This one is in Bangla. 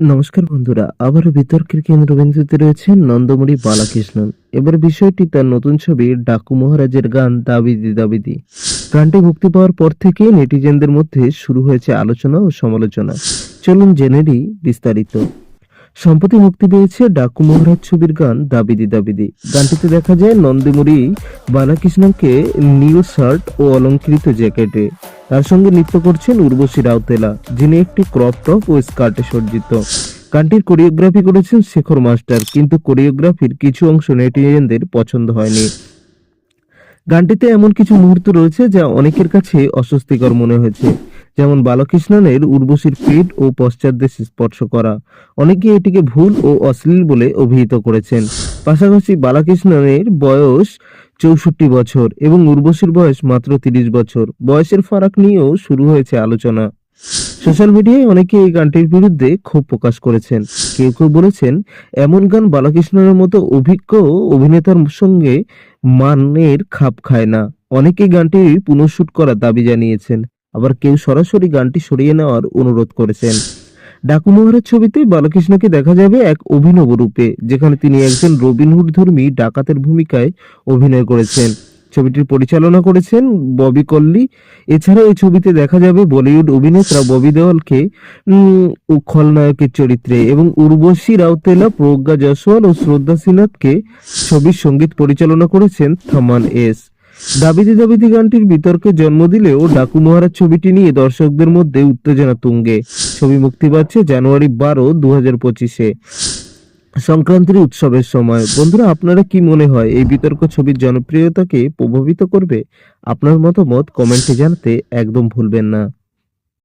নমস্কার বন্ধুরা, আবারও বিতর্কের কেন্দ্রবিন্দুতে রয়েছেন নন্দমুরি বালাকৃষ্ণন। এবার বিষয়টি তার নতুন ছবি ডাকু মহারাজের গান দাবিদি দাবিদি। গানটি মুক্তি পাওয়ার পর থেকে নেটিজেনদের মধ্যে শুরু হয়েছে আলোচনা ও সমালোচনা। চলুন জেনে নিই বিস্তারিত। সম্প্রতি মুক্তি পেয়েছে ডাকু মহারাজ ছবির গান দাবিদি দাবিদি। গানটিতে দেখা যায় নন্দমুরি বালাকৃষ্ণনকে নীল শার্ট ও অলংকৃত জ্যাকেটে, তার সঙ্গে নৃত্য করছেন উর্বশী রাউতেলা, যিনি একটি ক্রপ টপ ও স্কার্টে সজ্জিত। গানটির কোরিওগ্রাফি করেছেন শেখর মাস্টার, কিন্তু কোরিওগ্রাফির কিছু অংশ নেটিজেনদের পছন্দ হয়নি। গানটিতে এমন কিছু মুহূর্ত রয়েছে যা অনেকের কাছে অস্বস্তিকর মনে হয়েছে, যেমন বালাকৃষ্ণনের উর্বশীর পেট ও পশ্চাৎদেশ স্পর্শ করা। অনেকে এটিকে ভুল ও অশ্লীল বলে অভিহিত করেছেন। পাশাপাশি বালাকৃষ্ণনের বয়স 64 বছর এবং উর্বশীর বয়স মাত্র 30 বছর। বয়সের ফারাক নিয়েও শুরু হয়েছে আলোচনা। সোশ্যাল মিডিয়ায় অনেকে এই গানটির বিরুদ্ধে ক্ষোভ প্রকাশ করেছেন। কেউ কেউ বলেছেন, এমন গান বালাকৃষ্ণনের মতো অভিজ্ঞ অভিনেতার সঙ্গে মানের খাপ খায় না। অনেকে গানটির পুনঃশুট করার দাবি জানিয়েছেন, আবার কেউ সরাসরি গানটি সরিয়ে নেওয়ার অনুরোধ করেছেন। ডাকু মহারাজ ছবিতে বালাকৃষ্ণকে দেখা যাবে এক অভিনব রূপে, যেখানে তিনি একজন রবিনহুড ধর্মী ডাকাতের ভূমিকায় অভিনয় করেছেন। ছবিটির পরিচালনা করেছেন ববি কল্লি। এছাড়া এই ছবিতে দেখা যাবে বলিউড অভিনেত্রা ববি দেওয়ালকে খলনায়কের চরিত্রে, এবং উর্বশী রাউতেলা, প্রজ্ঞা জয়সওয়াল ও শ্রদ্ধা সিনহাকে। ছবির সঙ্গীত পরিচালনা করেছেন থমান এস। দাবিদি দাবিদি গানটির বিতর্কে জন্ম দিলেও ডাকু মহারাজ ছবিটি নিয়ে দর্শকদের মধ্যে উত্তেজনা তুঙ্গে। ছবি মুক্তি পাচ্ছে জানুয়ারি 12, 2025-এ, সংক্রান্তির উৎসবের সময়। বন্ধুরা, আপনারা কি মনে হয় এই বিতর্ক ছবির জনপ্রিয়তাকে প্রভাবিত করবে? আপনার মতামত কমেন্টে জানাতে একদম ভুলবেন না।